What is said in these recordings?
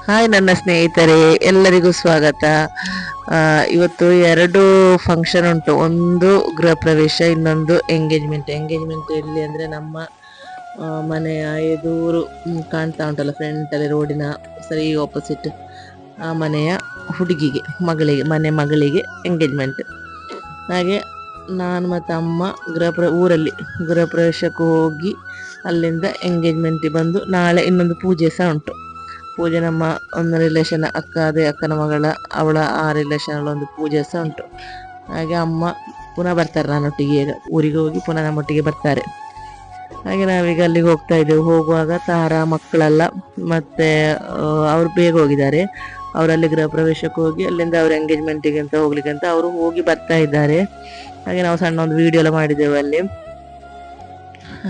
Hi ನನ್ನ ಸ್ನೇಹಿತರೆ, ಎಲ್ಲರಿಗೂ ಸ್ವಾಗತ. ಇವತ್ತು ಎರಡು ಫಂಕ್ಷನ್ ಉಂಟು. ಒಂದು ಗೃಹ ಪ್ರವೇಶ, ಇನ್ನೊಂದು ಎಂಗೇಜ್ಮೆಂಟ್. ಎಂಗೇಜ್ಮೆಂಟ್ ಎಲ್ಲಿ ಅಂದರೆ ನಮ್ಮ ಮನೆಯ ಎದುರು ಕಾಣ್ತಾ ಉಂಟಲ್ಲ, ಫ್ರಂಟಲ್ಲಿ ರೋಡಿನ ಸರಿ ಆಪೋಸಿಟ್ ಆ ಮನೆಯ ಹುಡುಗಿಗೆ, ಮಗಳಿಗೆ ಎಂಗೇಜ್ಮೆಂಟ್. ಹಾಗೆ ನಾನು ಮತ್ತು ಅಮ್ಮ ಊರಲ್ಲಿ ಗೃಹ ಪ್ರವೇಶಕ್ಕೆ ಹೋಗಿ ಅಲ್ಲಿಂದ ಎಂಗೇಜ್ಮೆಂಟಿಗೆ ಬಂದು ನಾಳೆ ಇನ್ನೊಂದು ಪೂಜೆ ಸಹ ಉಂಟು. ಪೂಜೆ ನಮ್ಮ ಒಂದು ರಿಲೇಷನ್ ಅಕ್ಕನ ಮಗಳ ಅವಳ ಆ ರಿಲೇಷನ್ ಒಂದು ಪೂಜೆ ಸಹ ಉಂಟು. ಹಾಗೆ ಅಮ್ಮ ಪುನಃ ಬರ್ತಾರೆ ನನ್ನೊಟ್ಟಿಗೆ, ಈಗ ಊರಿಗೆ ಹೋಗಿ ಪುನಃ ನಮ್ಮೊಟ್ಟಿಗೆ ಬರ್ತಾರೆ. ಹಾಗೆ ನಾವೀಗ ಅಲ್ಲಿಗೆ ಹೋಗ್ತಾ ಇದ್ದೇವೆ. ಹೋಗುವಾಗ ತಾರ ಮಕ್ಕಳೆಲ್ಲ ಮತ್ತೆ ಅವ್ರು ಬೇಗ ಹೋಗಿದ್ದಾರೆ. ಅವರಲ್ಲಿ ಗೃಹ ಪ್ರವೇಶಕ್ಕೆ ಹೋಗಿ ಅಲ್ಲಿಂದ ಅವ್ರ ಎಂಗೇಜ್ಮೆಂಟಿಗೆ ಅಂತ ಹೋಗ್ಲಿಕ್ಕೆ ಅಂತ ಅವರು ಹೋಗಿ ಬರ್ತಾ ಇದ್ದಾರೆ. ಹಾಗೆ ನಾವು ಸಣ್ಣ ಒಂದು ವಿಡಿಯೋ ಎಲ್ಲ ಮಾಡಿದ್ದೇವೆ ಅಲ್ಲಿ.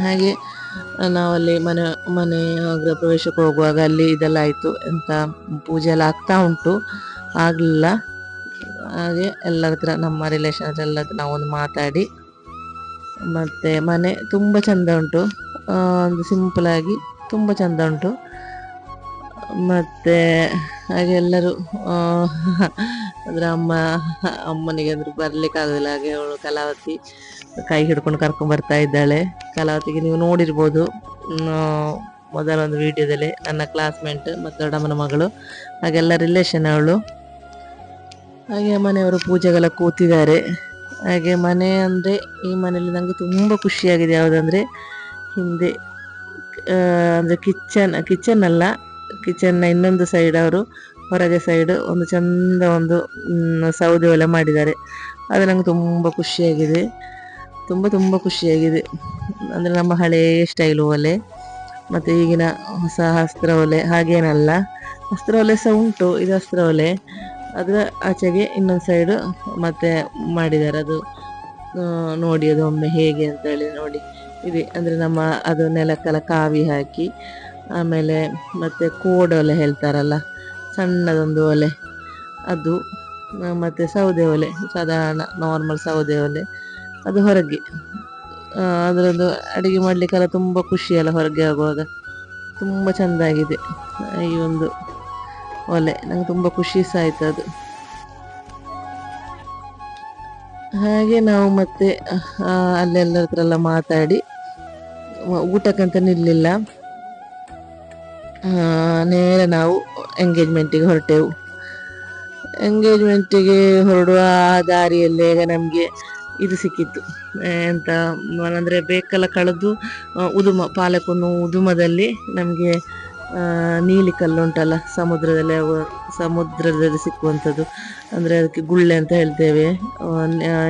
ಹಾಗೆ ನಾವಲ್ಲಿ ಮನೆ ಗೃಹ ಪ್ರವೇಶಕ್ಕೆ ಹೋಗುವಾಗ ಅಲ್ಲಿ ಇದೆಲ್ಲ ಆಯಿತು, ಎಂತ ಪೂಜೆ ಎಲ್ಲ ಆಗ್ತಾ ಉಂಟು, ಆಗಲಿಲ್ಲ. ಹಾಗೆ ಎಲ್ಲರ ಹತ್ರ, ನಮ್ಮ ರಿಲೇಷನ್ಸ್ ಎಲ್ಲ ಹತ್ರ ನಾವೊಂದು ಮಾತಾಡಿ, ಮತ್ತು ಮನೆ ತುಂಬ ಚಂದ ಉಂಟು, ಒಂದು ಸಿಂಪಲ್ ಆಗಿ ತುಂಬ ಚಂದ ಉಂಟು. ಮತ್ತು ಹಾಗೆ ಎಲ್ಲರೂ ಅಂದರೆ ಅಮ್ಮನಿಗೆ ಅಂದ್ರೆ ಬರ್ಲಿಕ್ಕೆ ಆಗೋದಿಲ್ಲ. ಹಾಗೆ ಅವಳು ಕಲಾವತಿ ಕೈ ಹಿಡ್ಕೊಂಡು ಕರ್ಕೊಂಡು ಬರ್ತಾ ಇದ್ದಾಳೆ. ಕಲಾವತಿಗೆ ನೀವು ನೋಡಿರ್ಬೋದು ಮೊದಲೊಂದು ವಿಡಿಯೋದಲ್ಲಿ, ನನ್ನ ಕ್ಲಾಸ್ಮೇಟ್ ಮತ್ತು ದೊಡ್ಡಮ್ಮನ ಮಗಳು, ಹಾಗೆಲ್ಲ ರಿಲೇಷನ್ ಅವಳು. ಹಾಗೆ ಮನೆಯವರು ಪೂಜೆಗೆಲ್ಲ ಕೂತಿದ್ದಾರೆ. ಹಾಗೆ ಮನೆ ಅಂದರೆ ಈ ಮನೆಯಲ್ಲಿ ನನಗೆ ತುಂಬ ಖುಷಿಯಾಗಿದೆ. ಯಾವುದಂದರೆ ಹಿಂದೆ ಅಂದರೆ ಕಿಚನ್ ಅಲ್ಲ, ಕಿಚನ್ನ ಇನ್ನೊಂದು ಸೈಡ್ ಅವರು ಹೊರಗೆ ಸೈಡ್ ಒಂದು ಚಂದ ಒಂದು ಸೌದೆ ಒಲೆ ಮಾಡಿದ್ದಾರೆ. ಅದು ನಂಗೆ ತುಂಬ ಖುಷಿಯಾಗಿದೆ, ತುಂಬ ಖುಷಿಯಾಗಿದೆ. ಅಂದರೆ ನಮ್ಮ ಹಳೇ ಸ್ಟೈಲು ಒಲೆ, ಮತ್ತು ಈಗಿನ ಹೊಸ ಅಸ್ತ್ರ ಒಲೆ ಹಾಗೇನಲ್ಲ. ಅಸ್ತ್ರ ಒಲೆ ಸಹ ಉಂಟು, ಇದು ಅಸ್ತ್ರ ಒಲೆ. ಅದರ ಆಚೆಗೆ ಇನ್ನೊಂದು ಸೈಡು ಮತ್ತೆ ಮಾಡಿದ್ದಾರೆ. ಅದು ನೋಡಿ, ಅದು ಒಮ್ಮೆ ಹೇಗೆ ಅಂತೇಳಿ ನೋಡಿ. ಇದೆ ಅಂದರೆ ನಮ್ಮ ಅದು ನೆಲಕ್ಕೆಲ್ಲ ಕಾವಿ ಹಾಕಿ, ಆಮೇಲೆ ಮತ್ತೆ ಕೋಡೊಲೆ ಹೇಳ್ತಾರಲ್ಲ, ಸಣ್ಣದೊಂದು ಒಲೆ ಅದು, ಮತ್ತು ಸೌದೆ ಒಲೆ, ಸಾಧಾರಣ ನಾರ್ಮಲ್ ಸೌದೆ ಒಲೆ, ಅದು ಹೊರಗೆ. ಅದರದ್ದು ಅಡುಗೆ ಮಾಡಲಿಕ್ಕೆಲ್ಲ ತುಂಬ ಖುಷಿಯಲ್ಲ ಹೊರಗೆ ಆಗುವಾಗ, ತುಂಬ ಚೆಂದಾಗಿದೆ ಈ ಒಂದು ಒಲೆ. ನಂಗೆ ತುಂಬ ಖುಷಿ ಸಹ ಆಯ್ತು ಅದು. ಹಾಗೆ ನಾವು ಮತ್ತೆ ಅಲ್ಲೆಲ್ಲರ ಹತ್ರ ಎಲ್ಲ ಮಾತಾಡಿ ಊಟಕ್ಕಂತ ನಿಲ್ಲಿಲ್ಲ, ನೇರ ನಾವು ಎಂಗೇಜ್ಮೆಂಟಿಗೆ ಹೊರಟೆವು. ಎಂಗೇಜ್ಮೆಂಟಿಗೆ ಹೊರಡುವ ದಾರಿಯಲ್ಲೇ ಈಗ ನಮಗೆ ಇದು ಸಿಕ್ಕಿತ್ತು, ಎಂತ ಅಂದರೆ ಬೇಕಲ್ಲ ಕಳೆದು ಪಾಲಕೊನ್ನು ಉದುಮದಲ್ಲಿ ನಮಗೆ ನೀಲಿಕಲ್ಲು ಉಂಟಲ್ಲ, ಸಮುದ್ರದಲ್ಲಿ ಸಿಕ್ಕುವಂಥದ್ದು, ಅಂದರೆ ಅದಕ್ಕೆ ಗುಳ್ಳೆ ಅಂತ ಹೇಳ್ತೇವೆ.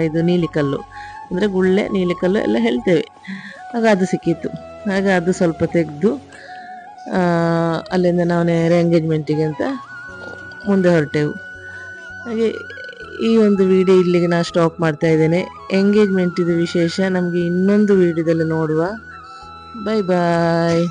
ಇದು ನೀಲಿಕಲ್ಲು ಅಂದರೆ ಗುಳ್ಳೆ, ನೀಲಿಕಲ್ಲು ಎಲ್ಲ ಹೇಳ್ತೇವೆ. ಆಗ ಅದು ಸಿಕ್ಕಿತ್ತು. ಆಗ ಅದು ಸ್ವಲ್ಪ ತೆಗೆದು ಅಲ್ಲಿಂದ ನಾವು ನೇರ ಎಂಗೇಜ್ಮೆಂಟಿಗೆ ಅಂತ ಮುಂದೆ ಹೊರಟೆವು. ಹಾಗೆ ಈ ಒಂದು ವಿಡಿಯೋ ಇಲ್ಲಿಗೆ ನಾನು ಸ್ಟಾಪ್ ಮಾಡ್ತಾ ಇದ್ದೇನೆ. ಎಂಗೇಜ್ಮೆಂಟ್ ಇದು ವಿಶೇಷ ನಮಗೆ ಇನ್ನೊಂದು ವಿಡಿಯೋದಲ್ಲಿ ನೋಡುವ. ಬಾಯ್ ಬಾಯ್.